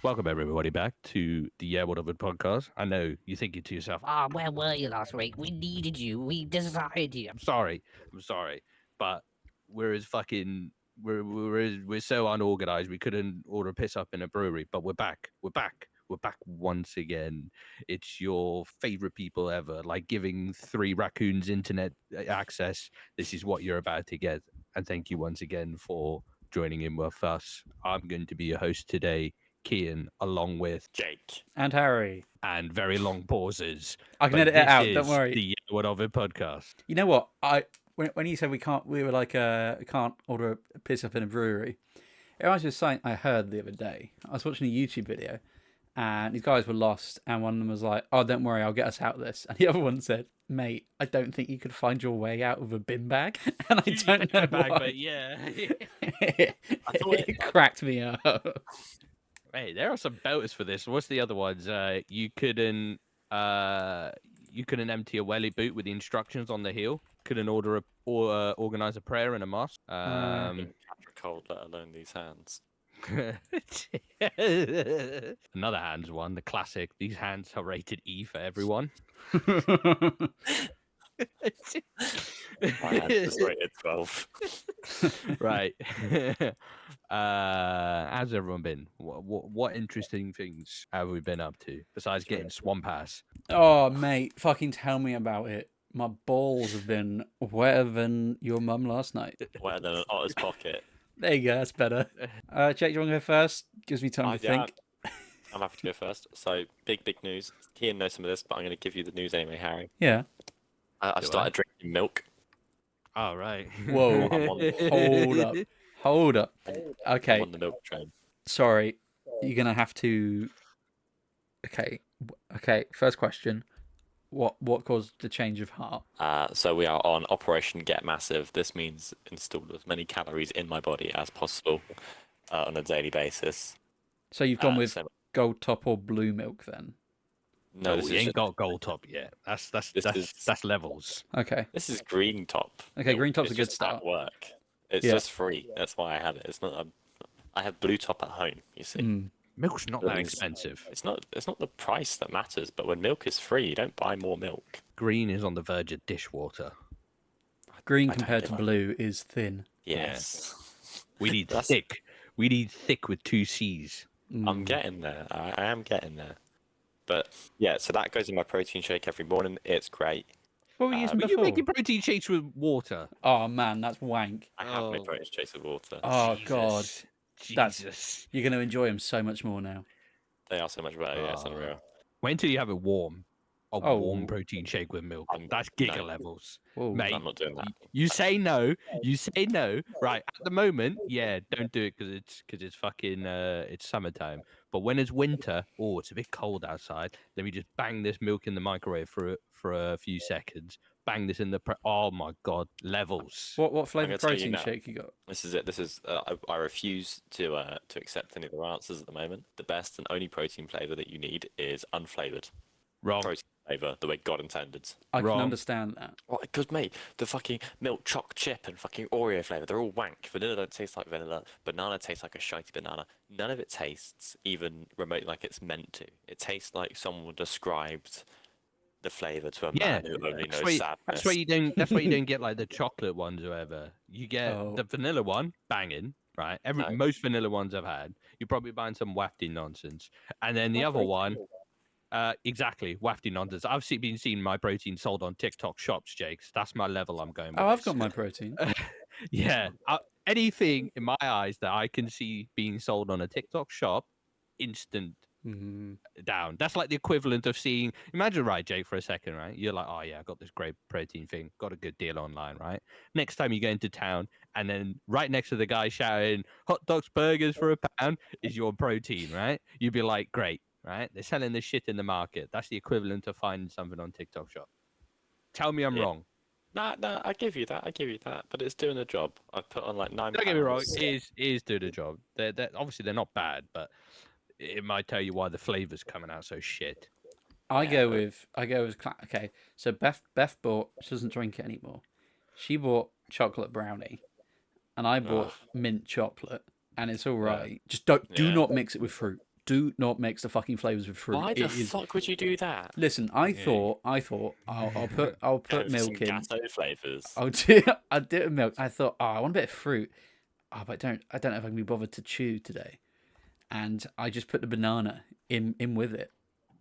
Welcome everybody back to the Yeah What Of It podcast. I know you're thinking to yourself, where were you last week? We needed you. We desired you. I'm sorry, but we're as fucking we're so unorganized. We couldn't order a piss up in a brewery, but we're back. We're back once again. It's your favorite people ever, like giving 3 raccoons internet access. This is what you're about to get, and thank you once again for joining in with us. I'm going to be your host today, Kian, along with Jake and Harry, and very long pauses. I can But edit it this out. is Don't worry. the Yeah What Of It podcast. You know what? When you said we were like can't order a piss up in a brewery. It reminds me of something I heard the other day. I was watching a YouTube video, and these guys were lost, and one of them was like, "Oh, don't worry, I'll get us out of this," and the other one said, "Mate, I don't think you could find your way out of a bin bag," and I don't know why. But yeah. It cracked me up. Hey, there are some belters for this. What's the other ones? You couldn't empty a welly boot with the instructions on the heel. Couldn't organize a prayer in a mosque. catch a cold, let alone these hands. Another hands one, the classic. These hands are rated E for everyone. My hands is rated 12. Right. How's everyone been? What interesting things have we been up to besides getting swamp ass? Oh, mate, fucking tell me about it. My balls have been wetter than your mum last night. Wetter than an otter's pocket. There you go, that's better. Jake, do you want to go first? Gives me time to think. I'm happy to go first. So, big news. Kian knows some of this, but I'm going to give you the news anyway, Harry. Yeah. I've started drinking milk. Oh, right. Whoa. Hold up. Okay. I'm on the milk train. Sorry. You're going to have to... Okay. First question. What caused the change of heart? So we are on Operation Get Massive. This means install as many calories in my body as possible on a daily basis. So you've gone with gold top or blue milk then? No, we ain't got gold top yet. That's levels. Okay. This is green top. Okay, green top's It's a good just start. At work. It's just free. That's why I had it. It's not. I have blue top at home. You see. Milk's not that expensive. It's not the price that matters, but when milk is free, you don't buy more milk. Green is on the verge of dishwater. Green compared to blue is thin. Yes. We need thick. We need thick with 2 C's. I'm getting there. I am getting there. But yeah, so that goes in my protein shake every morning. It's great. What were you using before? You making protein shakes with water? Oh man, that's wank. I have made protein shakes with water. Oh God. Jesus. You're going to enjoy them so much more now. They are so much better, yeah, it's unreal. Wait until you have it warm. A warm protein shake with milk. That's giga levels. Whoa. Mate, I'm not doing that. You say no. Right, at the moment, yeah, don't do it because it's fucking it's summertime. But when it's winter, it's a bit cold outside. Let me just bang this milk in the microwave for a few seconds. Bang this in the oh my god, levels. What flavour protein shake you got? This is it. This is I refuse to accept any of their answers at the moment. The best and only protein flavour that you need is unflavoured. Wrong. Protein flavour, the way God intended. I can understand that. Well, because mate, the fucking milk choc chip and fucking Oreo flavour, they're all wank. Vanilla don't taste like vanilla. Banana tastes like a shitey banana. None of it tastes even remotely like it's meant to. It tastes like someone described the flavour to a man who only knows sadness. That's why you don't get like the chocolate ones or whatever. You get the vanilla one, banging, right? Most vanilla ones I've had, you're probably buying some wafty nonsense. And then the other one, exactly, wafty nonsense. I've been seeing my protein sold on TikTok shops, Jakes. That's my level I'm going with. Oh, I've got my protein. Yeah. Anything in my eyes that I can see being sold on a TikTok shop, instant down. That's like the equivalent of seeing, imagine, right, Jake, for a second, right? You're like, oh yeah, I got this great protein thing, got a good deal online, right? Next time you go into town, and then right next to the guy shouting hot dogs, burgers for £1 is your protein, right? You'd be like, great, right? They're selling this shit in the market. That's the equivalent of finding something on TikTok shop. Tell me I'm wrong. Nah, I give you that, but it's doing the job. I've put on like 9 Don't get me wrong, it is doing the job. They're obviously they're not bad, but it might tell you why the flavor's coming out so shit. I go with okay. So Beth bought. She doesn't drink it anymore. She bought chocolate brownie, and I bought mint chocolate, and it's all right. Just do not mix it with fruit. Do not mix the fucking flavors with fruit. Why the fuck would you do that? Listen, I thought I'll put Some milk in. gatto flavours. I'll do it with milk. I thought, I want a bit of fruit. Oh, but I don't know if I can be bothered to chew today. And I just put the banana in with it.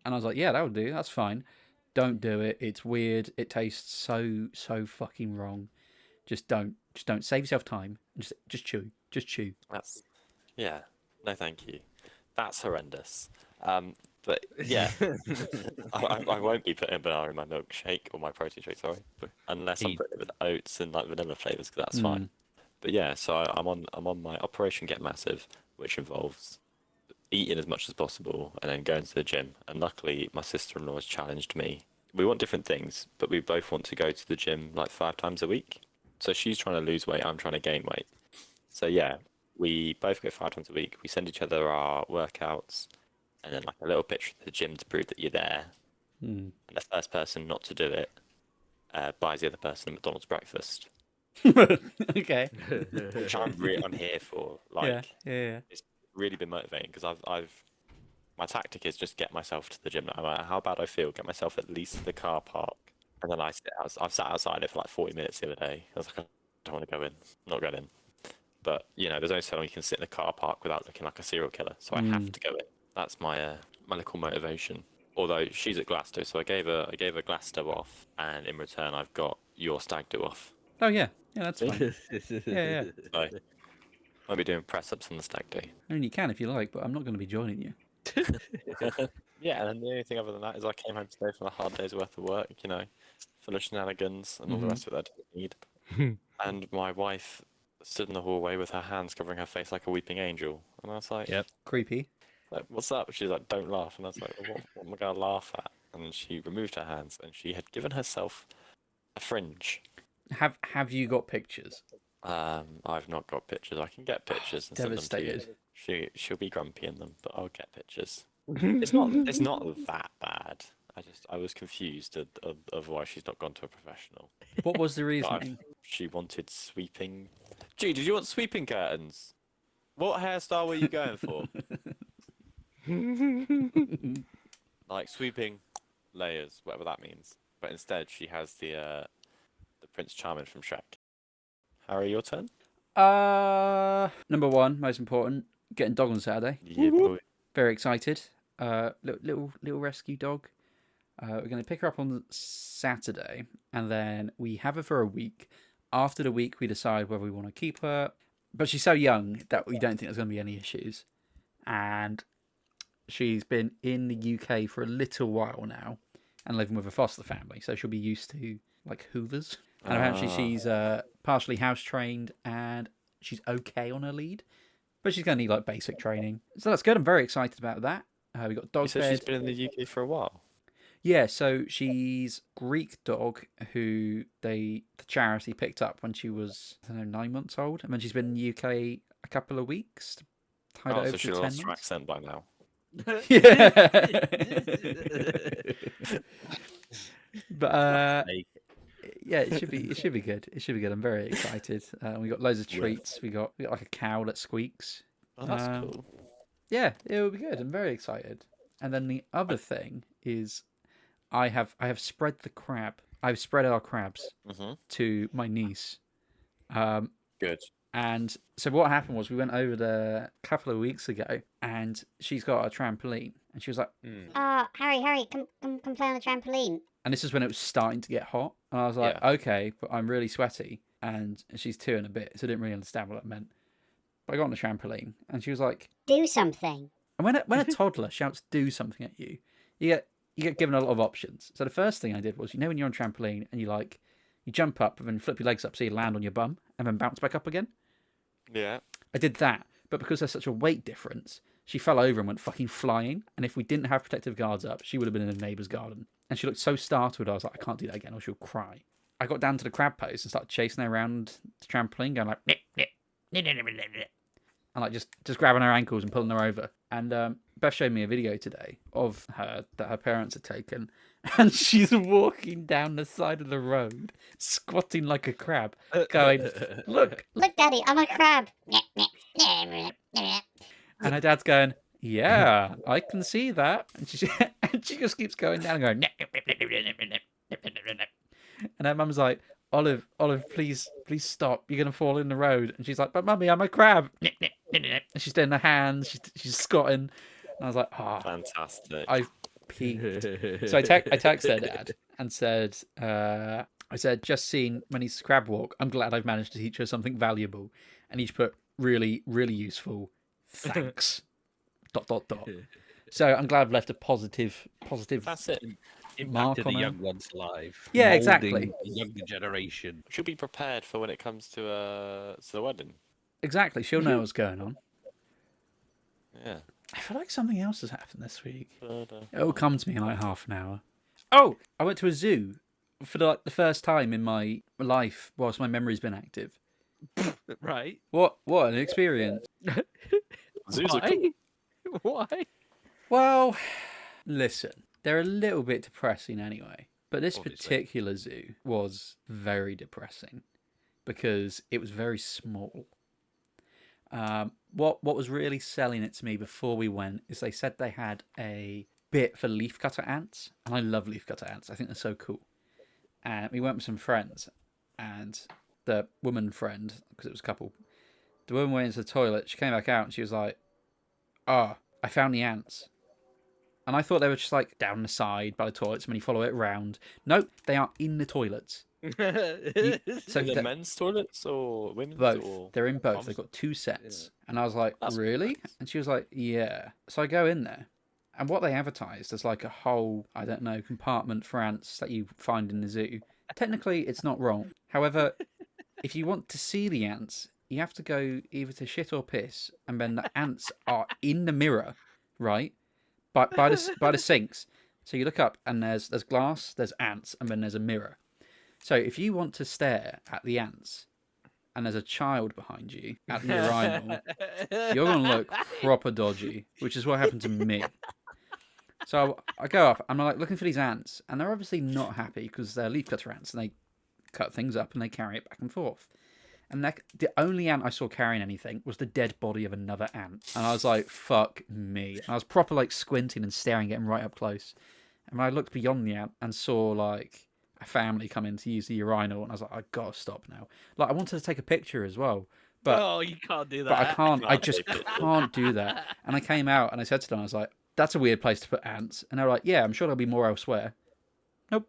And I was like, yeah, that would do. That's fine. Don't do it. It's weird. It tastes so fucking wrong. Just don't. Save yourself time. Just chew. Just chew. Yeah. No, thank you. That's horrendous. But yeah, I won't be putting a banana in my milkshake or my protein shake. Sorry, unless I'm putting it with oats and like vanilla flavors, because that's fine. But yeah, so I'm on my Operation Get Massive, which involves eating as much as possible and then going to the gym. And luckily, my sister-in-law has challenged me. We want different things, but we both want to go to the gym like 5 times a week. So she's trying to lose weight, I'm trying to gain weight. So yeah, we both go 5 times a week. We send each other our workouts and then like a little picture of the gym to prove that you're there. And the first person not to do it buys the other person a McDonald's breakfast. Okay. Which I'm here for. Like, yeah. It's really been motivating because my tactic is just get myself to the gym. No matter how bad I feel, get myself at least to the car park, and then I've sat outside it for like 40 minutes the other day. I was like, I don't want to go in, not going in. But you know, there's only so long you can sit in the car park without looking like a serial killer, so I have to go in. That's my my little motivation. Although she's at glass do, so I gave her glass do off, and in return I've got your stag do off. Oh yeah, that's fine. yeah. So, I'll be doing press ups on the stag do. I mean, you can if you like, but I'm not going to be joining you. Yeah, and then the only thing other than that is I came home today from a hard day's worth of work, you know, full of shenanigans and all the rest of it I didn't need. And my wife stood in the hallway with her hands covering her face like a weeping angel. And I was like, Creepy. like, what's up? She's like, don't laugh. And I was like, well, what am I going to laugh at? And she removed her hands and she had given herself a fringe. Have you got pictures? I've not got pictures. I can get pictures and send them to you. Devastated. She'll be grumpy in them, but I'll get pictures. It's not that bad. I was confused of why she's not gone to a professional. What was the reasoning? She wanted sweeping. Gee, did you want sweeping curtains? What hairstyle were you going for? Like sweeping layers, whatever that means. But instead, she has the Prince Charming from Shrek. Harry, your turn. Number one, most important, getting dog on Saturday. Yeah, boy. Very excited. Little rescue dog. We're going to pick her up on Saturday, and then we have her for a week. After the week, we decide whether we want to keep her. But she's so young that we don't think there's going to be any issues. And she's been in the UK for a little while now and living with a foster family, so she'll be used to like hoovers. And apparently she's partially house trained and she's okay on her lead, but she's going to need like basic training. So that's good. I'm very excited about that. We got dog bed. She's been in the UK for a while. Yeah, so she's Greek dog who the charity picked up when she was 9 months old, and then she's been in the UK a couple of weeks. Tied it over So to she 10 lost her months. accent by now. Yeah. But yeah, it should be good. It should be good. I'm very excited. We got loads of treats. We got like a cow that squeaks. Oh, that's cool. Yeah, it will be good. I'm very excited. And then the other thing is, I have spread the crab. I've spread our crabs to my niece. Good. And so what happened was we went over there a couple of weeks ago, and she's got a trampoline, and she was like, Harry, come play on the trampoline. And this is when it was starting to get hot, and I was like, okay, but I'm really sweaty, and she's 2 and a bit, so I didn't really understand what that meant. But I got on the trampoline, and she was like, Do something. And when a toddler shouts "do something" at you, you get given a lot of options. So the first thing I did was, when you're on a trampoline and you jump up and then flip your legs up so you land on your bum and then bounce back up again. Yeah. I did that, but because there's such a weight difference, she fell over and went fucking flying. And if we didn't have protective guards up, she would have been in a neighbour's garden. And she looked so startled. I was like, I can't do that again, or she'll cry. I got down to the crab pose and started chasing her around the trampoline, going like, nip, nip, nip, nip, nip, nip. And like just grabbing her ankles and pulling her over. And Beth showed me a video today of her that her parents had taken, and she's walking down the side of the road, squatting like a crab, going, "Look, Look, Daddy, I'm a crab. and her dad's going, Yeah, I can see that. And she, and she just keeps going down and going, "Nip, nip, nip, nip, nip, nip, nip, nip, nip, nip, nip." And her mum's like, Olive, please stop. You're going to fall in the road. And she's like, but mummy, I'm a crab. Nip, nip, nip, nip. And she's doing her hands. She's squatting. And I was like, Fantastic. I've peaked. So I texted her dad and said, I said, just seen Minnie's crab walk. I'm glad I've managed to teach her something valuable. And he's put, really, really useful. Thanks. ... So I'm glad I've left a positive That's it. mark Impacted on the her. young one's life. Yeah, moulding exactly. The younger generation. She'll be prepared for when it comes to the wedding. Exactly. She'll know what's going on. Yeah. I feel like something else has happened this week. Da-da. It'll come to me in like half an hour. Oh, I went to a zoo for the first time in my life whilst my memory's been active. Right? What an experience. Zoos are Why? cool. Why? Well, listen, they're a little bit depressing anyway. But this Obviously. particular zoo was very depressing because it was very small. What was really selling it to me before we went is they said they had a bit for leafcutter ants, and I love leafcutter ants. I think they're so cool. And we went with some friends, and the woman friend, because it was a couple, the woman went into the toilet. She came back out and she was like, "Oh, I found the ants." And I thought they were just like down the side by the toilets, and when you follow it around, nope, they are in the toilets. So Are they the- men's toilets or women's? both. Or... They're in both. Mums? They've got two sets. And I was like, That's really? nice. And she was like, yeah. So I go in there. And what they advertised is like a whole, I don't know, compartment for ants that you find in the zoo. Technically, it's not wrong. However, if you want to see the ants, you have to go either to shit or piss. And then the ants are in the mirror, right? By the sinks. So you look up and there's glass, there's ants, and then there's a mirror. So if you want to stare at the ants and there's a child behind you at the urinal, you're going to look proper dodgy, which is what happened to me. So I go up, I'm like looking for these ants, and they're obviously not happy because they're leafcutter ants and they cut things up and they carry it back and forth. And the only ant I saw carrying anything was the dead body of another ant. And I was like, fuck me. And I was proper like squinting and staring at him right up close. And when I looked beyond the ant and saw like a family come in to use the urinal, and I was like, I gotta stop now. Like I wanted to take a picture as well, but oh, you can't do that. but I can't. I Can't just take pictures. can't do that. And I came out and I said to them, I was like, that's a weird place to put ants. And they were like, yeah, I'm sure there'll be more elsewhere. Nope,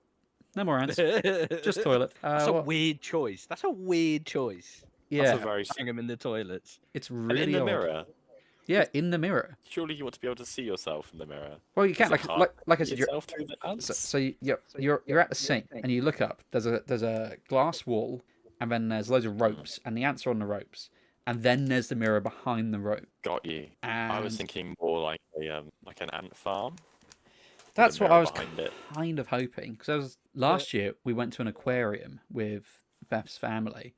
no more ants. Just toilet. That's a What- weird choice. That's a weird choice. Yeah, That's a very... Hang them in the toilets. it's And really in the odd. mirror. Yeah, in the mirror. Surely you want to be able to see yourself in the mirror. Well, you can't Is it like hard like I to said, see you're yourself through the ants? so you're at the sink and you look up. There's a glass wall, and then there's loads of ropes, and the ants are on the ropes, and then there's the mirror behind the rope. Got you. And I was thinking more like an ant farm. that's the what mirror I was behind it. kind of hoping, because last year we went to an aquarium with Beth's family,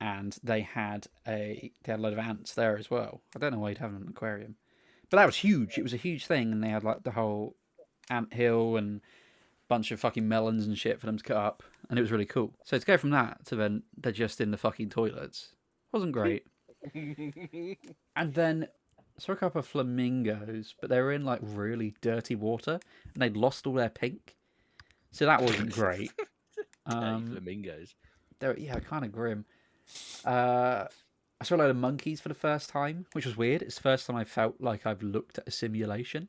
and they had a load of ants there as well. I don't know why you'd have an aquarium, but that was huge. It was a huge thing, and they had like the whole ant hill and bunch of fucking melons and shit for them to cut up, and it was really cool. So to go from that to then they're just in the fucking toilets wasn't great. And then I saw a couple of flamingos, but they were in like really dirty water, and they'd lost all their pink, so that wasn't great. Flamingos. They were, yeah, kind of grim. I saw a load of monkeys for the first time, which was weird. It's the first time I felt like I've looked at a simulation,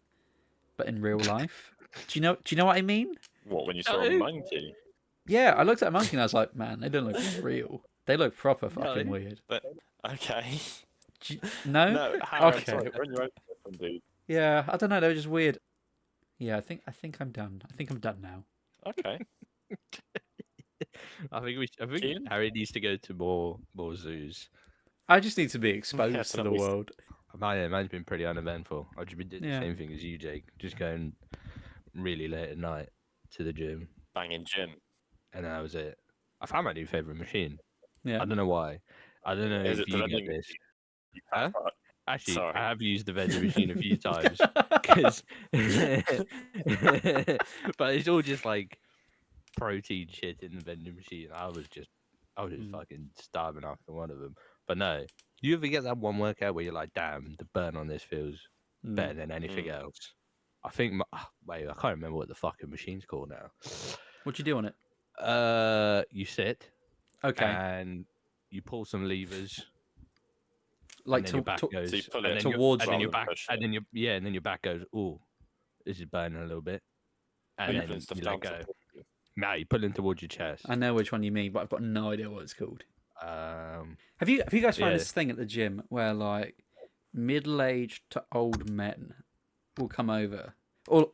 but in real life. Do you know what I mean? What, when you saw a No. monkey? Yeah, I looked at a monkey and I was like, man, they don't look real. They look proper fucking No. weird. But okay. No? No, Harry, Okay. I'm sorry. We're on your own, dude. Yeah, I don't know. They were just weird. Yeah, I think I'm done. I think I'm done now. Okay. I think Ian? Harry needs to go to more zoos. I just need to be exposed Yeah, to the that was- world. Mine's been pretty uneventful. I've just been doing Yeah. the same thing as you, Jake. Just going really late at night to the gym, Banging gym. and that was it. I found my new favorite machine. Yeah. I don't know why. I don't know Is if it the you get vending this. You Huh? can't- Actually, Sorry. I have used the vending machine a few times, 'cause- but it's all just like protein shit in the vending machine. I was just fucking starving after one of them. But no, you ever get that one workout where you're like, damn, the burn on this feels better than anything else. I think. Wait, I can't remember what the fucking machine's called now. What do you do on it? You sit Okay, and you pull some levers, like and then your back goes, So you pull and it then towards and then rather your than back, push and it. then and then your back goes. Oh, this is burning a little bit, and Are you then putting stuff you down let go. to- Now you pull in towards your chest. I know which one you mean, but I've got no idea what it's called. Um, Have you guys found Yeah. this thing at the gym where like middle-aged to old men will come over, or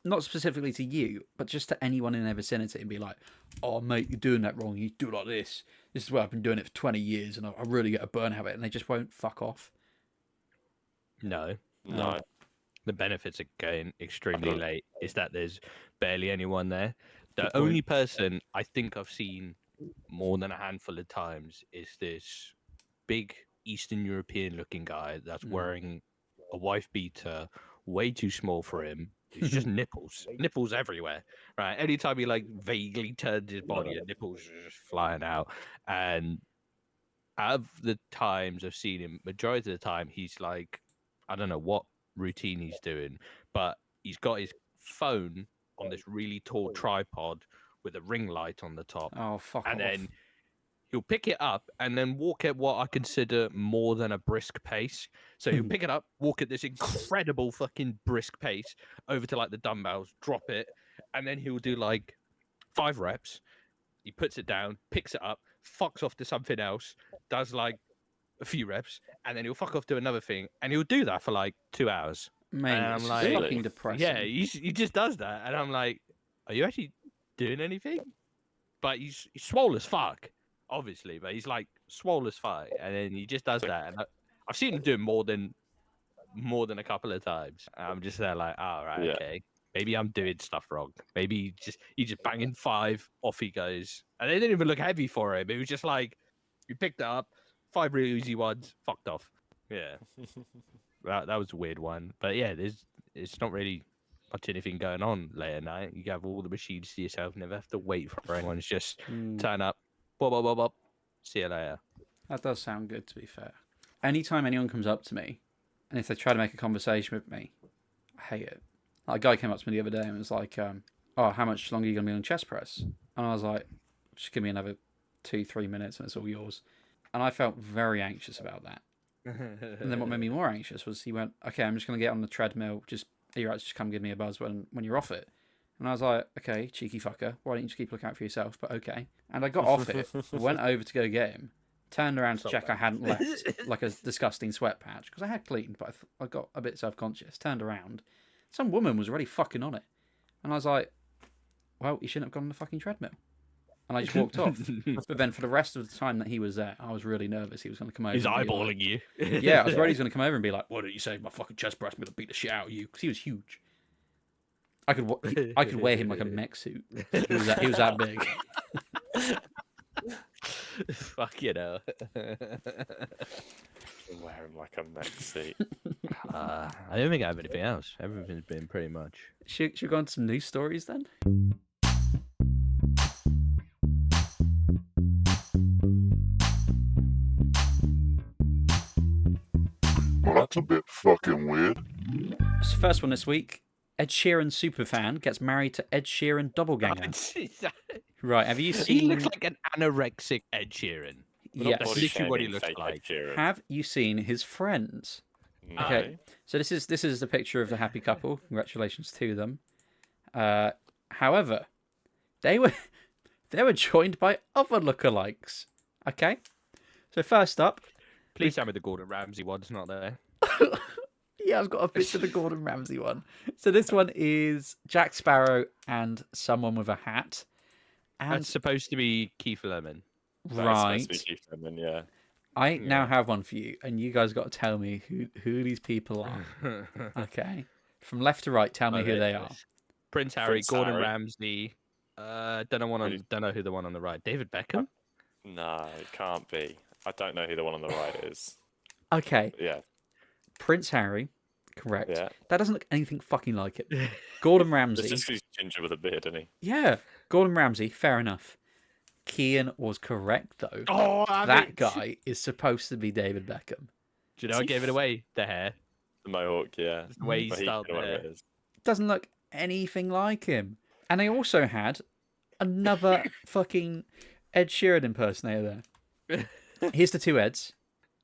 not specifically to you, but just to anyone in their vicinity and be like, "Oh mate, you're doing that wrong. You do it like this. This is where I've been doing it for 20 years, and I really get a burn out of it," and they just won't fuck off. no, No. the benefits of going extremely don't- late is that there's barely anyone there. The Good point. only person I think I've seen more than a handful of times is this big Eastern European looking guy that's wearing a wife beater, way too small for him. It's just nipples everywhere, right? Anytime he like vaguely turns his body, nipples are just flying out. And out of the times I've seen him, majority of the time he's like, I don't know what routine he's doing, but he's got his phone on this really tall tripod with a ring light on the top, Oh fuck and off! then he'll pick it up and then walk at what I consider more than a brisk pace. So he'll pick it up, walk at this incredible fucking brisk pace over to like the dumbbells, drop it, and then he'll do like 5 reps. He puts it down, picks it up, fucks off to something else, does like a few reps, and then he'll fuck off to another thing, and he'll do that for like 2 hours. Mate, and I'm it's like- fucking Really? depressing. Yeah, he just does that, and I'm like, are you actually doing anything? But he's swole as fuck, obviously, but he's like swole as fuck, and then he just does that, and I've seen him do it more than a couple of times. And I'm just there like, oh, right, Yeah. okay, maybe I'm doing stuff wrong. Maybe he just banging 5, off he goes, and they didn't even look heavy for him. It was just like you picked it up, 5 really easy ones, fucked off. Yeah, that was a weird one, but yeah, it's not really much anything going on late at night. You have all the machines to yourself, never have to wait for anyone. It's just turn up, bop, bop, bop, bop, see you later. That does sound good, to be fair. Anytime anyone comes up to me, and if they try to make a conversation with me, I hate it. Like, a guy came up to me the other day and was like, "Oh, how much longer are you going to be on chest press?" And I was like, "Just give me another 2-3 minutes and it's all yours." And I felt very anxious about that. And then what made me more anxious was he went, "Okay, I'm just going to get on the treadmill. Are you right to just come give me a buzz when you're off it?" And I was like, "Okay, cheeky fucker. Why don't you just keep a lookout for yourself?" But okay. And I got off it, went over to go get him, turned around to check I hadn't left like a disgusting sweat patch, because I had cleaned, but I got a bit self-conscious. Turned around, some woman was already fucking on it. And I was like, well, you shouldn't have gone on the fucking treadmill. And I just walked off. But then for the rest of the time that he was there, I was really nervous he was going to come over. He's and be eyeballing you. Like, yeah, I was worried he was going to come over and be like, "Why don't you save my fucking chest press? I'm going to beat the shit out of you." Because he was huge. I could wear him like a mech suit. He was that big. Fuck, you know. Wear him like a mech suit. I don't think I have anything else. Everything's been pretty much. Should we go on to some news stories then? Well, that's a bit fucking weird. So first one this week. Ed Sheeran superfan gets married to Ed Sheeran doppelganger. Right, have you He seen... looks like an anorexic Ed Sheeran. Yes. That's literally what he looks like. Have you seen his friends? No. Okay. So this is the picture of the happy couple. Congratulations to them. However, they were joined by other lookalikes. Okay. So first up, Please tell me the Gordon Ramsay one's not there. yeah, I've got a picture of the Gordon Ramsay one. So this one is Jack Sparrow and someone with a hat. And That's supposed to be Keith Lemon. right, Yeah. I now have one for you, and you guys got to tell me who these people are. Okay, from left to right, tell me who they are. Prince Harry, Prince Gordon Harry. Ramsay. Don't know who the one on the right. David Beckham. No, it can't be. I don't know who the one on the right is. Okay, Yeah. Prince Harry, correct. Yeah. That doesn't look anything fucking like it. Gordon Ramsay. It's just 'cause he's ginger with a beard, isn't he? Yeah, Gordon Ramsay, fair enough. Kean was correct, though. Oh, That guy is supposed to be David Beckham. Do you know I gave it away? The hair. The mohawk, yeah. Just the way he Well, styled kinda whatever there. it is. Doesn't look anything like him. And they also had another fucking Ed Sheeran impersonator there. Here's the two Eds.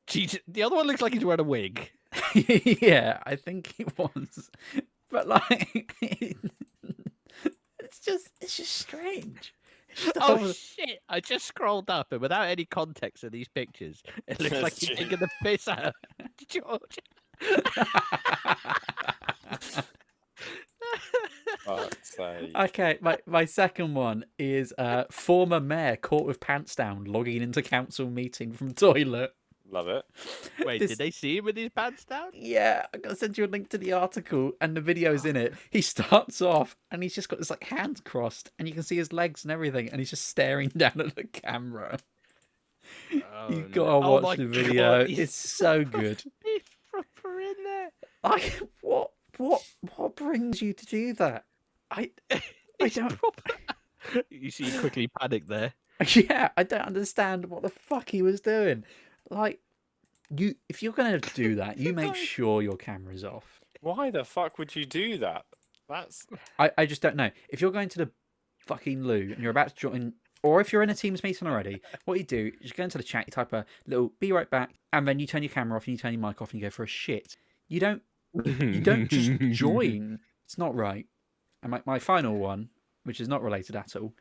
Jeez, the other one looks like he's wearing a wig. Yeah, I think it was. But like, it's just strange. It's just the Oh whole- shit! I just scrolled up, and without any context of these pictures, it looks like That's he's true. taking the piss out of George. Fuck's sake. Okay, my second one is former mayor caught with pants down logging into council meeting from toilet. Love it. Wait, This- did they see him with his pants down? Yeah, I'm gonna send you a link to the article and the video's in it. He starts off and he's just got his like hands crossed and you can see his legs and everything and he's just staring down at the camera. Oh, You no. gotta Oh watch my the video. God, he's- It's so good. He's proper in there. Like what brings you to do that? I He's don't. proper- You see, he quickly panicked there. Yeah, I don't understand what the fuck he was doing. Like, if you're gonna do that, you make sure your camera's off. Why the fuck would you do that? That's I just don't know. If you're going to the fucking loo and you're about to join, or if you're in a Teams meeting already, what you do is you go into the chat, you type a little "be right back," and then you turn your camera off and you turn your mic off and you go for a shit. You don't just join. It's not right. And my final one, which is not related at all.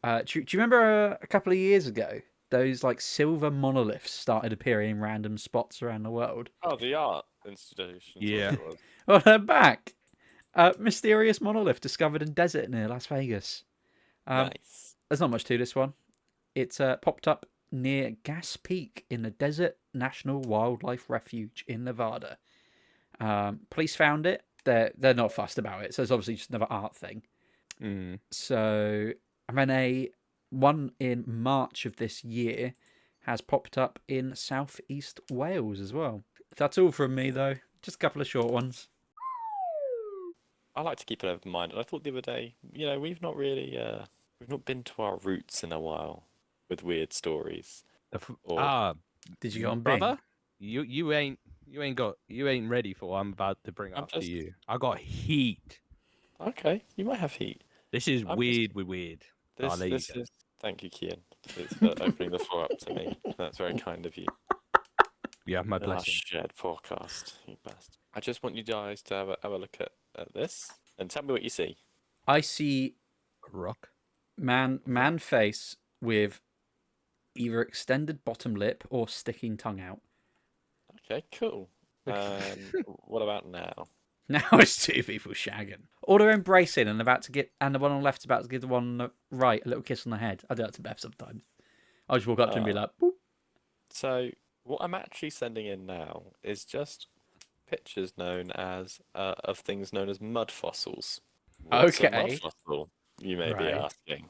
Do you remember a couple of years ago, those like silver monoliths started appearing in random spots around the world? the art institution. Yeah. It was. Well, they're back. Mysterious monolith discovered in desert near Las Vegas. Nice. There's not much to this one. It's popped up near Gas Peak in the Desert National Wildlife Refuge in Nevada. Police found it. They're not fussed about it, so it's obviously just another art thing. Mm. So, and then one in March of this year has popped up in southeast Wales as well. That's all from me, though. Just a couple of short ones. I like to keep an open mind, and I thought the other day, we've not really, we've not been to our roots in a while with weird stories. Or- Did you go on Bing? brother? You ain't ready for what I'm about to bring I'm up to just- you. I got heat. Okay, you might have heat. This is I'm just- weird. We're weird. This, there you this go. is. Thank you, Kian, for opening the floor up to me. That's very kind of you. You have my Our blessing. shared podcast, you bastard. I just want you guys to have a look at this and tell me what you see. I see Rock. man face with either extended bottom lip or sticking tongue out. Okay, cool. What about now? Now it's two people shagging. Or they're embracing and about to get, and the one on the left's about to give the one on the right a little kiss on the head. I do that to Beth sometimes. I'll just walk up to him and be like, boop. So what I'm actually sending in now is just pictures known as of things known as mud fossils. What's a mud Okay. fossil, you may be Right. asking.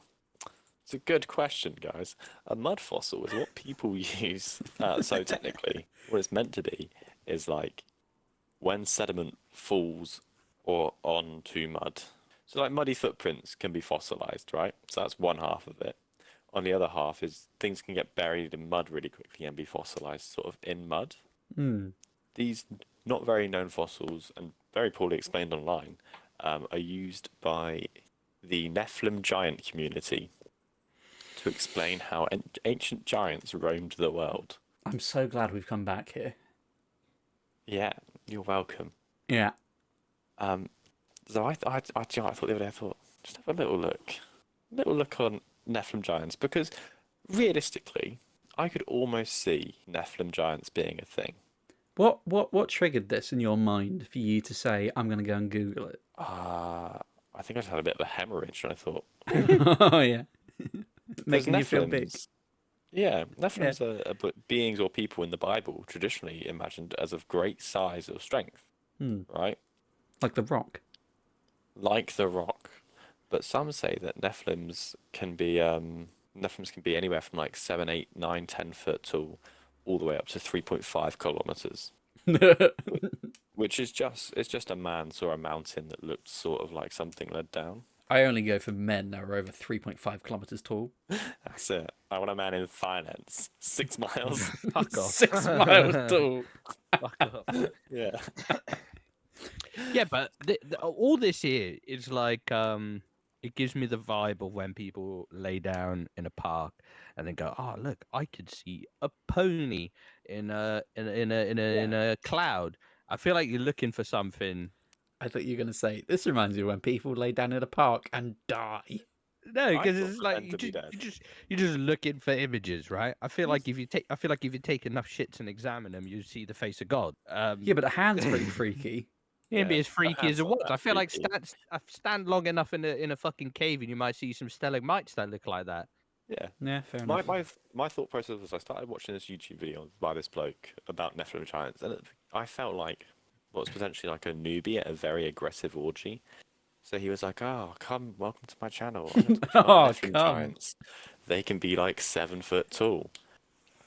It's a good question, guys. A mud fossil is what people use. So technically, what it's meant to be is like when sediment falls or onto mud. So like muddy footprints can be fossilized, right? So that's one half of it. On the other half is things can get buried in mud really quickly and be fossilized sort of in mud. Hmm. These not very known fossils and very poorly explained online are used by the Nephilim Giant community to explain how ancient giants roamed the world. I'm so glad we've come back here. Yeah, you're welcome. Yeah. So I thought the other day, I thought, just have a little look on Nephilim Giants, because realistically, I could almost see Nephilim Giants being a thing. What triggered this in your mind for you to say, I'm going to go and Google it? I think I just had a bit of a hemorrhage, and I thought, Oh, yeah. 'cause Making you feel big. Nephilims- Yeah, Nephilims are beings or people in the Bible traditionally imagined as of great size or strength, Hmm. right? Like The Rock. Like the Rock. But some say that Nephilims can be anywhere from like 7, 8, 9, 10 foot tall, all the way up to 3.5 kilometers. Which is just a man saw a mountain that looked sort of like something led down. I only go for men that are over 3.5 kilometers tall. That's it. I want a man in finance. 6 miles. Fuck off. 6 miles tall. Fuck off. Yeah. Yeah, but all this here is like it gives me the vibe of when people lay down in a park and then go, "Oh, look, I could see a pony in a cloud." I feel like you're looking for something. I thought you were going to say, this reminds me of when people lay down in a park and die. No, I because thought it's like meant to be dead. you're just looking for images, right? I feel like if you take enough shits and examine them, you see the face of God. Yeah, but a hand's pretty freaky. It'd be Yeah, as freaky hands as it aren't was. that I feel like freaky. stand long enough in a fucking cave and you might see some stalagmites that look like that. Yeah. Yeah, fair My, enough. my thought process was I started watching this YouTube video by this bloke about Nephilim Giants, and I felt like what was potentially like a newbie at a very aggressive orgy. So he was like, "Oh, come, welcome to my channel. I'm gonna talk about Oh, Nephilim come. Giants. They can be like 7 foot tall."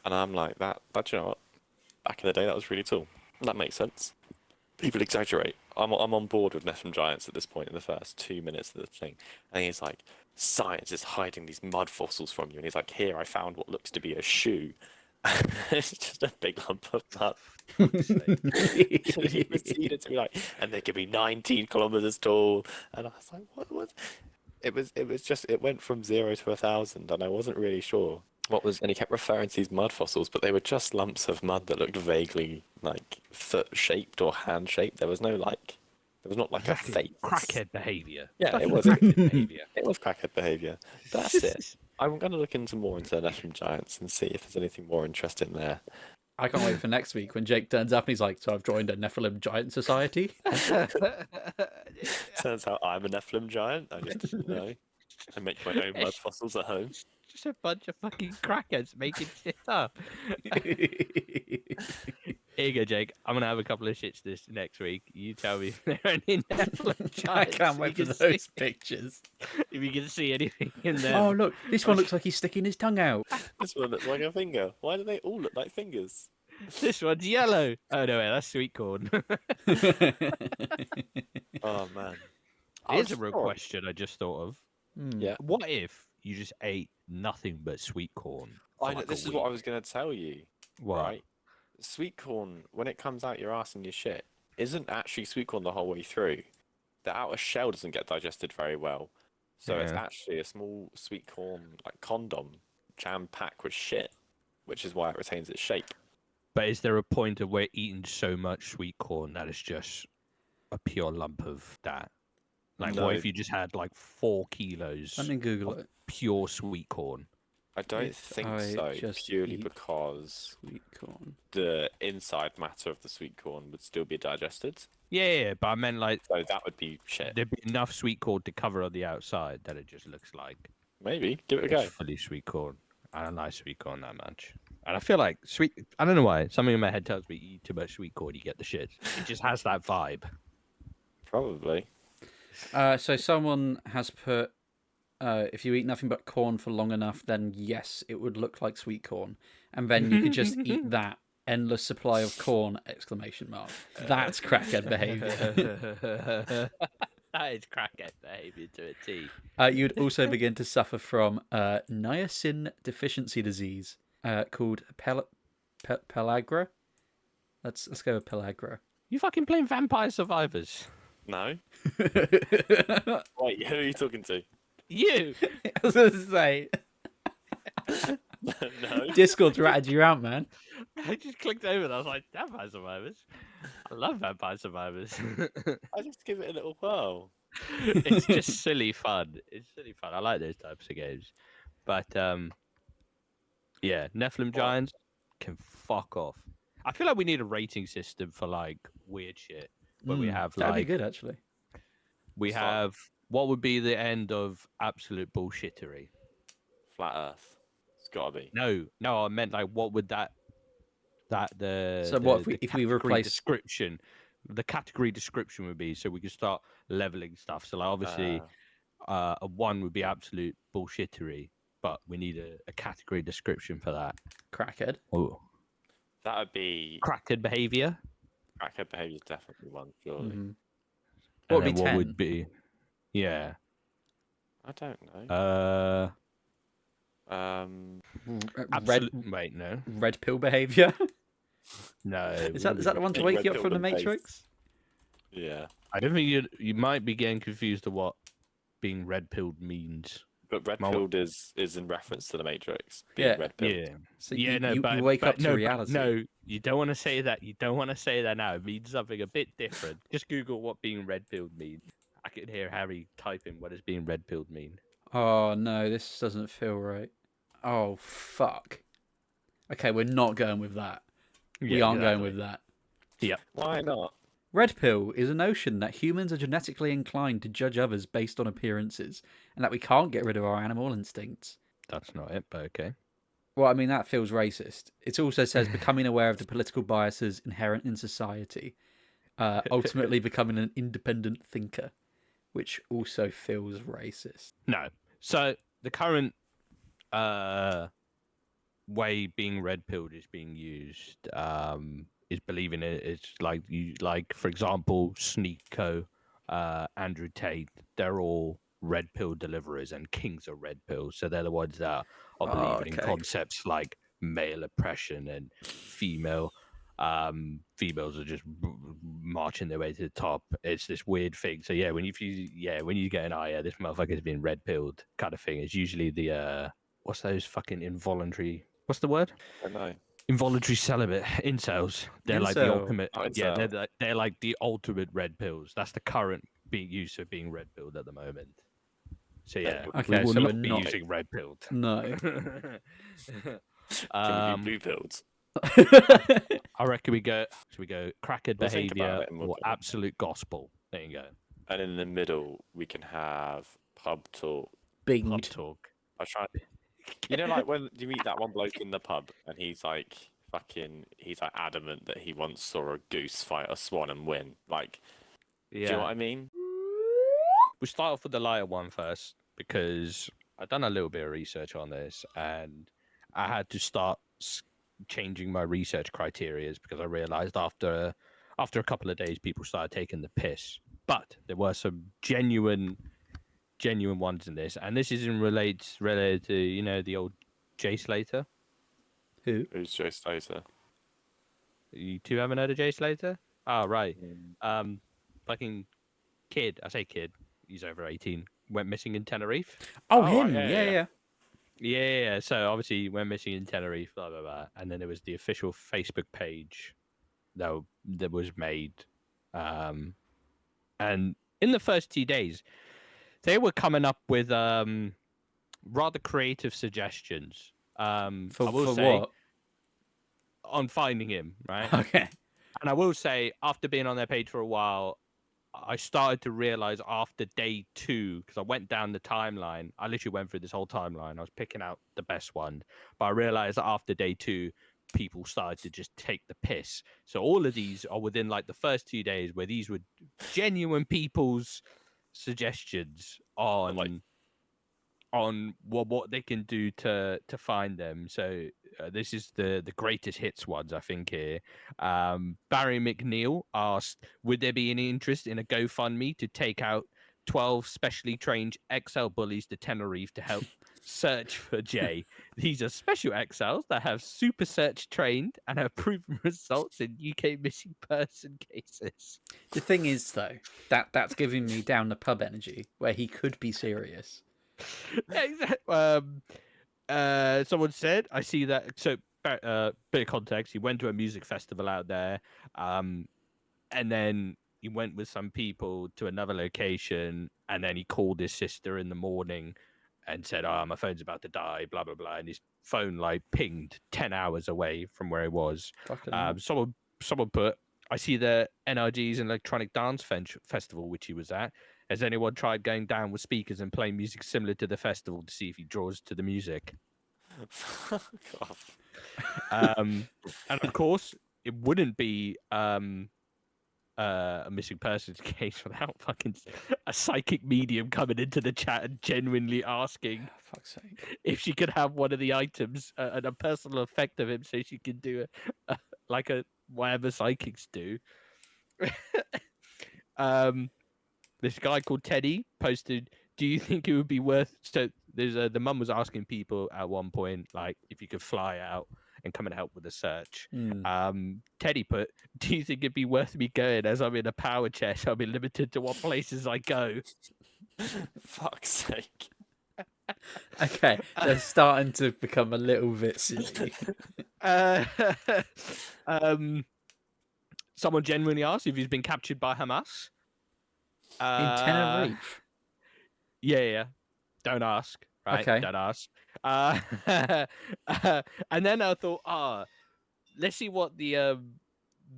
And I'm like, that you know what? Back in the day, that was really tall. That makes sense. People exaggerate. I'm on board with Nephilim Giants at this point in the first 2 minutes of the thing. And he's like, science is hiding these mud fossils from you. And he's like, here, I found what looks to be a shoe. It's just a big lump of mud. He proceeded to be like, and they could be 19 kilometers tall. And I was like, what? It went from 0 to 1,000, and I wasn't really sure what was. And he kept referring to these mud fossils, but they were just lumps of mud that looked vaguely like foot shaped or hand shaped. There was not like a Fucking face. crackhead behavior. Yeah, Fucking it was. crackhead behavior. It was crackhead behaviour. That's it. I'm going to look into more into Nephilim Giants and see if there's anything more interesting there. I can't wait for next week when Jake turns up and he's like, so I've joined a Nephilim Giant Society. Turns out I'm a Nephilim Giant. I just didn't know. I make my own mud fossils at home. Just a bunch of fucking crackheads making shit up. Here you go, Jake. I'm gonna have a couple of shits this next week. You tell me if there are any Nephilim Giants. I can't wait for you can those see- pictures. If you can see anything in there. Oh, look, this one looks like he's sticking his tongue out. This one looks like a finger. Why do they all look like fingers? This one's yellow. Oh no, wait, that's sweet corn. Oh man. Here's a real question I just thought of. Yeah. What if you just ate nothing but sweet corn? for I know, like a this is what I week? was going to tell you. What? Right? Sweet corn, when it comes out your ass and your shit, isn't actually sweet corn the whole way through. The outer shell doesn't get digested very well. So it's Yeah. actually a small sweet corn like condom jam packed with shit, which is why it retains its shape. But is there a point of where eating so much sweet corn that it's just a pure lump of that? Like, No. what if you just had like 4 kilos Let me Google of it. pure sweet corn? I don't If think I so, just purely eat because Sweet corn. the inside matter of the sweet corn would still be digested. Yeah, but I meant like So that would be shit. there'd be enough sweet corn to cover on the outside that it just looks like Maybe. Give it a it's go. fully sweet corn. I don't like sweet corn that much. And I feel like sweet. I don't know why. Something in my head tells me you eat too much sweet corn, you get the shit. It just has that vibe. Probably. So someone has put, if you eat nothing but corn for long enough, then yes, it would look like sweet corn, and then you could just eat that endless supply of corn! Exclamation mark. That's crackhead behavior. That is crackhead behavior to a T. You'd also begin to suffer from niacin deficiency disease called pellagra. Let's go with pellagra. You fucking playing Vampire Survivors? No? Wait, who are you talking to? You. I was going to say, No? Discord's ratted you out, man. I just clicked over and I was like, Vampire Survivors. I love Vampire Survivors. I just give it a little whirl. It's just silly fun. It's silly fun. I like those types of games. But yeah, Nephilim Giants can fuck off. I feel like we need a rating system for like weird shit. Where we have That'd like be good, actually. we Fun. have what would be the end of absolute bullshittery? Flat Earth. It's gotta be. No, I meant like what would the So what the if we category replace- description? The category description would be so we could start leveling stuff. So like obviously, a 1 would be absolute bullshittery, but we need a category description for that. Crackhead. Oh, That would be crackhead behavior. crackhead behavior is definitely one, surely. Mhm. And What would then be what 10? would be? Yeah. I don't know. Red. Wait, no, red pill behavior. no. Is that the one to Being wake red you up from pilled the and based. Matrix? Yeah. I don't think you might be getting confused of what being red pilled means. But red My- pilled is in reference to the Matrix being Yeah. red pilled. Yeah, So yeah, no, you but wake up to no, reality. no, you don't want to say that. You don't want to say that now. It means something a bit different. Just Google what being red pilled means. I can hear Harry typing what does being red pilled mean. Oh no, this doesn't feel right. Oh fuck. Okay, we're not going with that. We Yeah, aren't going exactly. with that. Yep. Why not? Red pill is a notion that humans are genetically inclined to judge others based on appearances, and that we can't get rid of our animal instincts. That's not it, but okay. Well, I mean, that feels racist. It also says becoming aware of the political biases inherent in society, ultimately becoming an independent thinker, which also feels racist. No. So the current way being red pilled is being used is believing it's like for example Sneeko, Andrew Tate, they're all red pill deliverers and kings of red pills. So they're the ones that are believing in okay. concepts like male oppression and females are just marching their way to the top. It's this weird thing. So yeah, when you get an eye, this motherfucker's being red pilled kind of thing. It's usually the what's those fucking involuntary? What's the word? I don't know. Involuntary celibate incels. They're like the Incel. ultimate. Oh, Yeah, incel. they're like the ultimate red pills. That's the current use of being red pilled at the moment. So yeah, Okay, we will so we're not be not- using red pilled. No. Can we be blue pilled? I reckon we go. Should we go crackhead We'll think about behavior it and we'll or do it. absolute gospel? There you go. And in the middle, we can have pub talk. Pub Binged. talk. I try. You know, like when you meet that one bloke in the pub and he's like adamant that he once saw a goose fight a swan and win. Like, do you know what I mean? We start off with the liar one first because I've done a little bit of research on this and I had to start changing my research criteria because I realized after a couple of days people started taking the piss. But there were some genuine ones in this, and this is related to the old Jay Slater. Who? Who's Joe Slater? You two haven't heard of Jay Slater? Oh right. Fucking kid. I say kid. He's over 18. Went missing in Tenerife. Oh, Oh, him. right, Yeah. Yeah. So obviously he went missing in Tenerife. Blah blah blah. And then there was the official Facebook page that was made. And in the first 2 days, they were coming up with rather creative suggestions. I will For say, what? on finding him, right? Okay. And I will say, after being on their page for a while, I started to realize after day 2, because I went down the timeline. I literally went through this whole timeline. I was picking out the best one. But I realized that after day 2, people started to just take the piss. So all of these are within like the first 2 days where these were genuine people's suggestions on what they can do to find them. So this is the greatest hits ones, I think here. Barry McNeil asked, would there be any interest in a GoFundMe to take out 12 specially trained XL bullies to Tenerife to help search for Jay? These are special XLs that have super search trained and have proven results in UK missing person cases. The thing is, though, that's giving me down the pub energy where he could be serious. Someone said, I see that. So, bit of context, he went to a music festival out there, and then he went with some people to another location, and then he called his sister in the morning and said, oh, my phone's about to die, blah, blah, blah. And his phone, like, pinged 10 hours away from where he was. Fucking hell. Someone put, I see the NRG's an electronic dance festival, which he was at. Has anyone tried going down with speakers and playing music similar to the festival to see if he draws to the music? Fuck off. And of course, it wouldn't be a missing persons case without fucking a psychic medium coming into the chat and genuinely asking Fuck's sake. if she could have one of the items and a personal effect of him so she could do like a whatever psychics do. This guy called Teddy posted do you think it would be worth? So there's the mum was asking people at one point, like, if you could fly out and come and help with the search. Teddy put, "Do you think it'd be worth me going as I'm in a power chair? So I'll be limited to what places I go." Fuck's sake. Okay, they're starting to become a little bit silly. Someone genuinely asked if he's been captured by Hamas. In Tenerife. Yeah. Don't ask. Right? Okay. Don't ask. And then I thought, let's see what the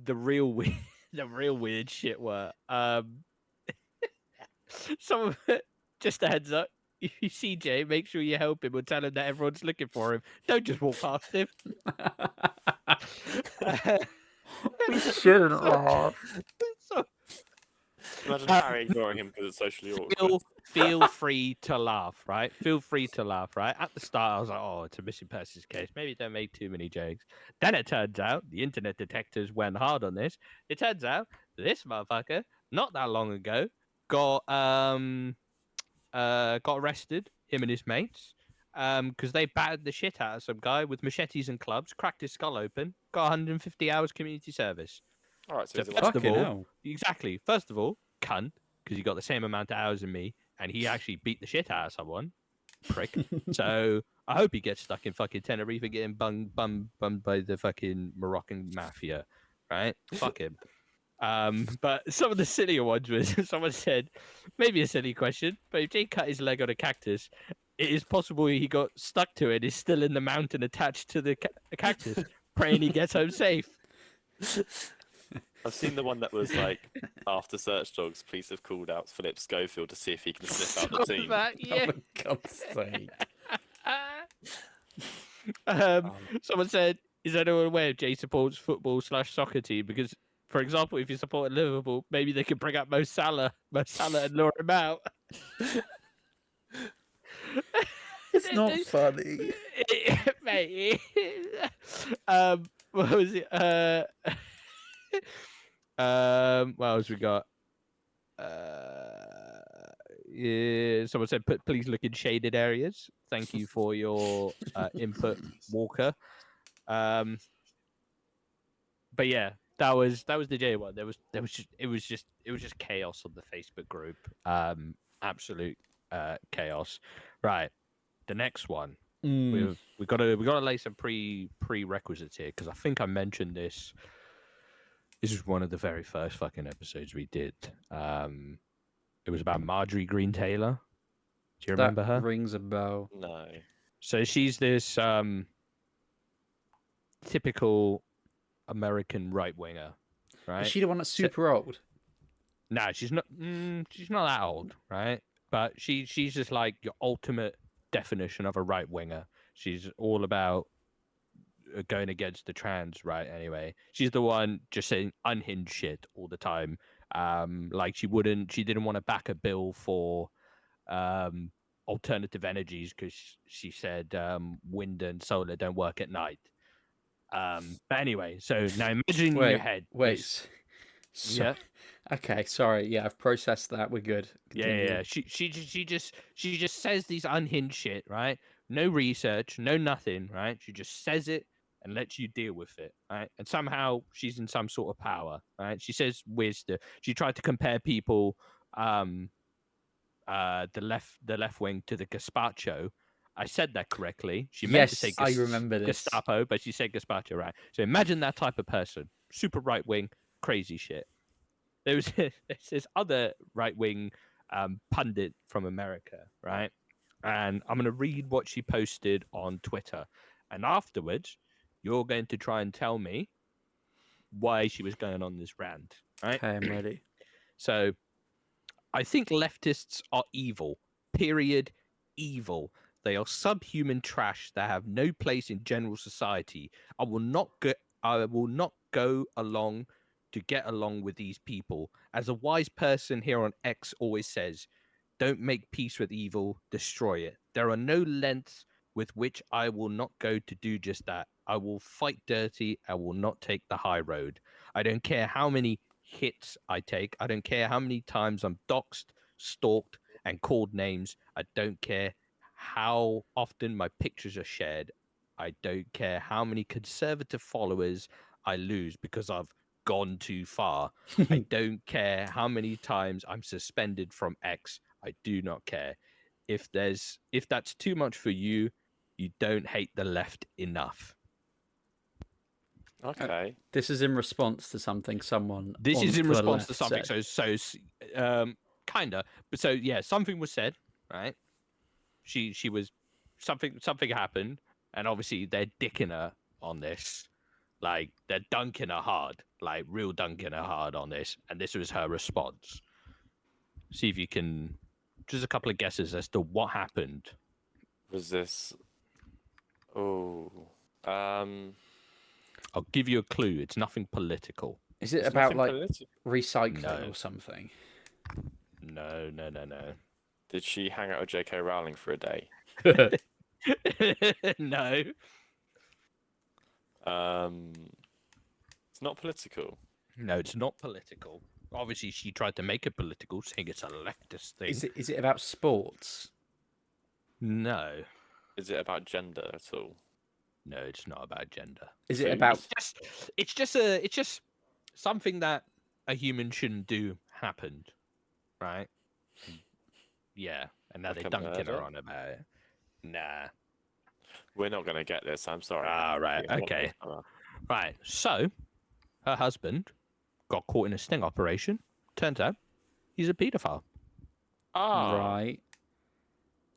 real weird, the real weird shit were. Some of it, just a heads up. If you see Jay, make sure you help him or tell him that everyone's looking for him. Don't just walk past him. We shouldn't laugh. So, Imagine Harry ignoring him because it's socially awkward. feel free to laugh, right? Feel free to laugh, right? At the start, I was like, "Oh, it's a missing persons case. Maybe don't make too many jokes." Then it turns out the internet detectives went hard on this. It turns out this motherfucker, not that long ago, got arrested. Him and his mates, because they battered the shit out of some guy with machetes and clubs, cracked his skull open, got 150 hours community service. All right, so So he's a first of Fucking all, hell. exactly. First of all, cunt, because you got the same amount of hours as me, and he actually beat the shit out of someone, prick. So I hope he gets stuck in fucking Tenerife and getting bummed by the fucking Moroccan mafia, right? Fuck him. But some of the sillier ones was someone said, maybe a silly question, but if Jay cut his leg on a cactus, it is possible he got stuck to it. Is still in the mountain attached to the cactus, praying he gets home safe. I've seen the one that was like, after search dogs, police have called out Philip Schofield to see if he can sniff out the team. That, yeah. Oh, for God's sake. Someone said, "Is anyone aware if Jay supports football/soccer team? Because, for example, if you support Liverpool, maybe they could bring up Mo Salah and lure him out." It's not funny. Mate. What was it? What else we got? Yeah, someone said, please look in shaded areas. Thank you for your input, Walker. But yeah, that was the J one. It was just chaos on the Facebook group. Absolute chaos. Right. The next one. We got to lay some prerequisites here, because I think I mentioned this. This is one of the very first fucking episodes we did. It was about Marjorie Green Taylor. Do you remember her? Rings a bell. No. So she's this typical American right winger, right? Is she the one that's super old? No, she's not. She's not that old, right? But she's just like your ultimate definition of a right winger. She's all about going against the trans, right? Anyway, she's the one just saying unhinged shit all the time. Like she didn't want to back a bill for alternative energies because she said wind and solar don't work at night. But anyway, so now imagine in your head. Wait. Yeah. Okay, sorry. Yeah, I've processed that. We're good. Continue. Yeah. She just says these unhinged shit, right? No research, no nothing, right? She just says it and lets you deal with it, right? And somehow she's in some sort of power, right? She says wisdom. She tried to compare people, the left wing to the gazpacho. I said that correctly. She meant to say I remember this. Gestapo, but she said gazpacho, right? So imagine that type of person, super right wing, crazy shit. There's this other right wing pundit from America, right? And I'm going to read what she posted on Twitter. And afterwards, you're going to try and tell me why she was going on this rant, right? Okay, I'm ready. So, I think leftists are evil. Period. Evil. They are subhuman trash that have no place in general society. I will not go along to get along with these people. As a wise person here on X always says, don't make peace with evil, destroy it. There are no lengths with which I will not go to do just that. I will fight dirty. I will not take the high road. I don't care how many hits I take. I don't care how many times I'm doxxed, stalked, and called names. I don't care how often my pictures are shared. I don't care how many conservative followers I lose because I've gone too far. I don't care how many times I'm suspended from X. I do not care. If that's too much for you, you don't hate the left enough. Okay. This is in response to something someone. This on is in the response left to something. said. Kinda. But so yeah, something was said, right? She was something happened, and obviously they're dicking her on this. Like they're dunking her hard, like real dunking her hard on this, and this was her response. See if you can just a couple of guesses as to what happened. Was this? Oh. I'll give you a clue. It's nothing political. Is it It's about nothing like political. recycling No. or something? No. Did she hang out with J.K. Rowling for a day? No. It's not political. No, it's not political. Obviously, she tried to make it political, saying it's a leftist thing. Is it about sports? No. Is it about gender at all? No, it's not about gender. Is it Food? about? It's just something that a human shouldn't do happened, right? Yeah, and now Like they're a dunking her murder? on about it. Nah. We're not gonna get this. I'm sorry. Ah, right, Yeah, okay. whatever. Right. So, her husband got caught in a sting operation. Turns out he's a paedophile. Ah, Right.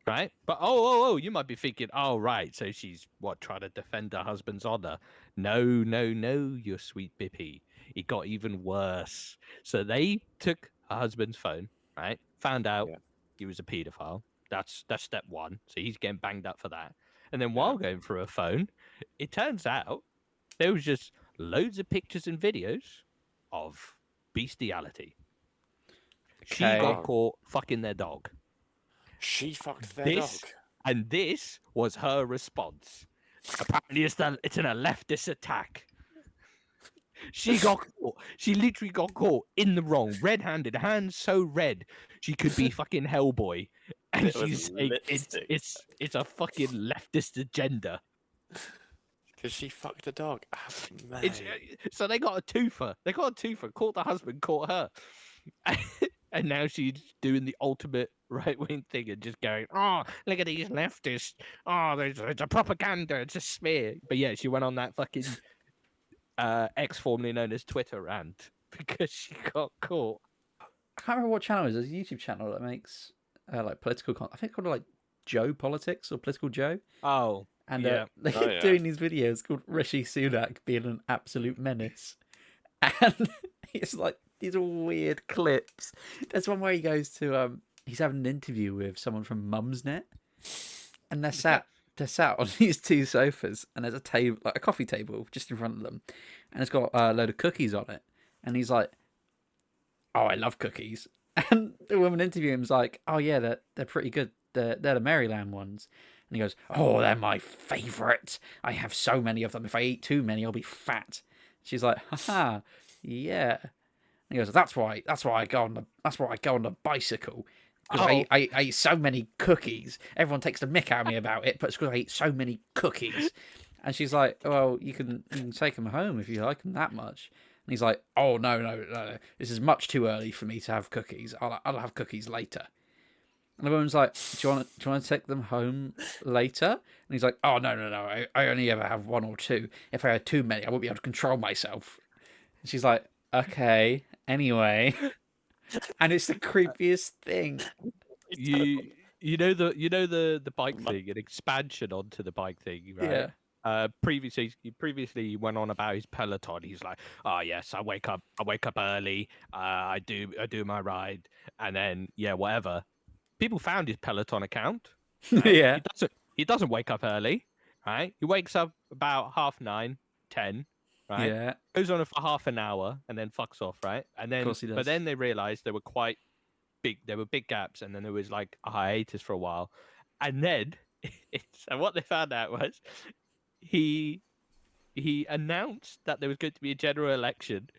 Right? But oh, you might be thinking, oh, right, so she's trying to defend her husband's honor. No, you sweet bippy. It got even worse. So they took her husband's phone, right? Found out Yeah. he was a paedophile. That's step one. So he's getting banged up for that. And then Yeah. while going through her phone, it turns out there was just loads of pictures and videos of bestiality. She Okay. got caught fucking their dog. she fucked their This dog. and this was her response. Apparently, it's an leftist attack. She got caught. She literally got caught in the wrong, red-handed, hands so red she could be fucking Hellboy, and It was she's saying lipstick. it's a fucking leftist agenda. Because she fucked a dog. Oh, It's, mate. so they got a twofer. They got a twofer. Caught the husband, caught her, and now she's doing the ultimate right-wing thing and just going, "Oh, look at these leftists! Oh, there's a propaganda. It's a smear." But yeah, she went on that fucking X, formerly known as Twitter, rant because she got caught. I can't remember what channel it is. There's a YouTube channel that makes like political content. I think it's called like Joe Politics or Political Joe. Oh, And yeah. they Oh, keep yeah. doing these videos called Rishi Sunak being an absolute menace. And it's like these are weird clips. There's one where he goes to he's having an interview with someone from Mumsnet, and they're sat on these two sofas, and there's a table, like a coffee table, just in front of them, and it's got a load of cookies on it. And he's like, "Oh, I love cookies." And the woman interviewing him's like, "Oh yeah, they're pretty good. They're the Maryland ones." And he goes, "Oh, they're my favourite. I have so many of them. If I eat too many, I'll be fat." She's like, "Haha, yeah." And he goes, That's why I go on the bicycle. Because I eat so many cookies. Everyone takes the mick out of me about it, but it's because I eat so many cookies." And she's like, "Well, you can take them home if you like them that much." And he's like, "Oh, no. This is much too early for me to have cookies. I'll have cookies later." And the woman's like, do you want to take them home later? And he's like, "Oh, no. I only ever have one or two. If I had too many, I won't be able to control myself." And she's like, "Okay, anyway." And it's the creepiest thing. You know the bike thing, an expansion onto the bike thing, right? Yeah. Previously he went on about his Peloton. He's like, "Oh yes, I wake up early. I do my ride, and then yeah, whatever." People found his Peloton account. Right? Yeah. He doesn't wake up early, right? He wakes up about 9:30, 10, right? Yeah. Goes on for half an hour and then fucks off, right? And then, course he but does. then they realized there were quite big. There were big gaps, and then there was like a hiatus for a while, and then and what they found out was he announced that there was going to be a general election,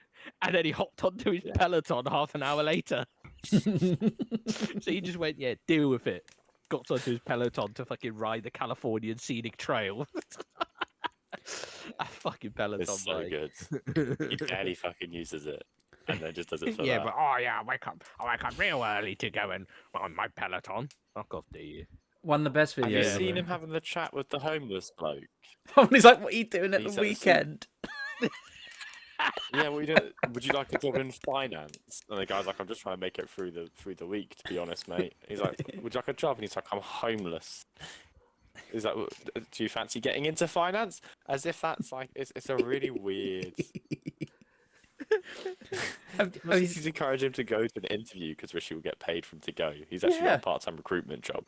and then he hopped onto his Peloton half an hour later. So he just went, yeah, deal with it. Got onto his Peloton to fucking ride the Californian scenic trail. A fucking Peloton It's so bike. good. He barely fucking uses it, and then just does it for Yeah, that. but I wake up real early to go and on my Peloton. Fuck off, do you? One of the best Have you videos. seen him having the chat with the homeless bloke? And he's like, "What are you doing at He's the like, weekend?" Yeah, would you like a job in finance? And the guy's like, I'm just trying to make it through the week, to be honest, mate. He's like, would you like a job? And he's like, I'm homeless. He's like, do you fancy getting into finance? As if that's like, it's a really weird. He's encouraging him to go to an interview because Rishi will get paid for him to go. He's actually got a part-time recruitment job.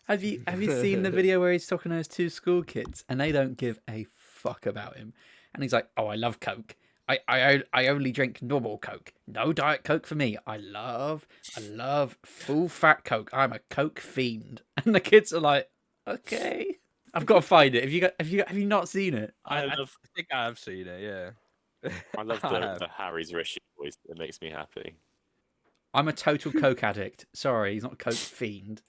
Have you seen the video where he's talking to those two school kids and they don't give a fuck about him? And he's like, "Oh, I love Coke. I only drink normal Coke. No Diet Coke for me. I love full fat Coke. I'm a Coke fiend." And the kids are like, "Okay, I've got to find it. Have you not seen it?" I think I have seen it, yeah. I love the Harry's Rishi voice. It makes me happy. I'm a total Coke addict. Sorry, he's not a Coke fiend.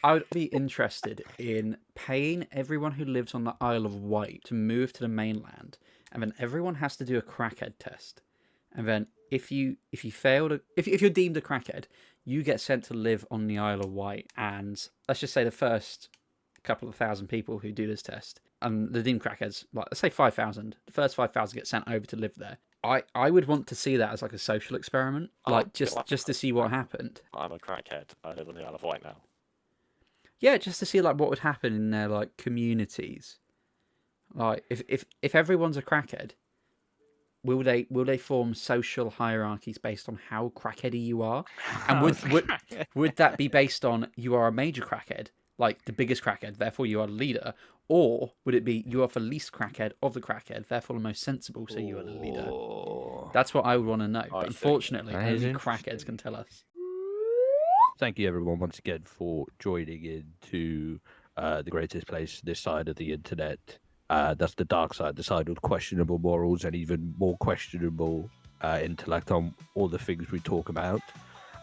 I would be interested in paying everyone who lives on the Isle of Wight to move to the mainland, and then everyone has to do a crackhead test. And then if you're deemed a crackhead, you get sent to live on the Isle of Wight. And let's just say the first couple of thousand people who do this test, and the deemed crackheads, like let's say 5,000, the first 5,000 get sent over to live there. I would want to see that as like a social experiment, like just to see what happened. I'm a crackhead. I live on the Isle of Wight now. Yeah, just to see like what would happen in their like communities. Like if everyone's a crackhead, will they form social hierarchies based on how crackheady you are? And would that be based on you are a major crackhead, like the biggest crackhead, therefore you are the leader? Or would it be you are the least crackhead of the crackhead, therefore the most sensible, so you are the leader? That's what I would want to know. But unfortunately, only crackheads can tell us. Thank you, everyone, once again for joining in to the greatest place this side of the internet. That's the dark side, the side with questionable morals and even more questionable intellect on all the things we talk about.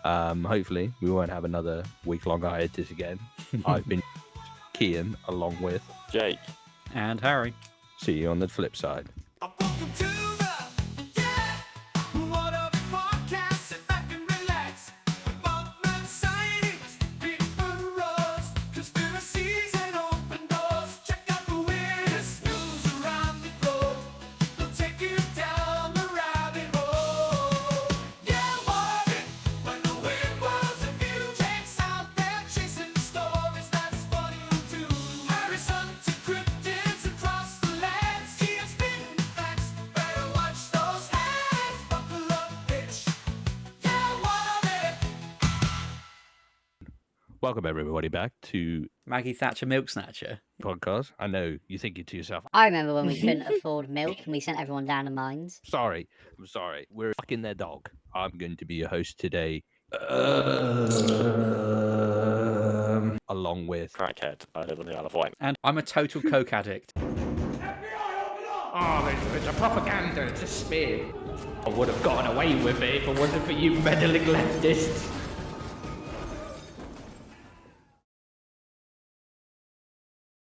Hopefully, we won't have another week-long hiatus again. I've been Kian, along with Jake and Harry. See you on the flip side. Welcome everybody back to Maggie Thatcher Milk Snatcher podcast. I know you're thinking to yourself, I remember when we couldn't afford milk and we sent everyone down the mines. I'm sorry. We're fucking their dog. I'm going to be your host today. Along with crackhead. I live on the Isle of Wight. And I'm a total Coke addict. Oh, it's a propaganda, it's a smear. I would have gotten away with it if it wasn't for you meddling leftists.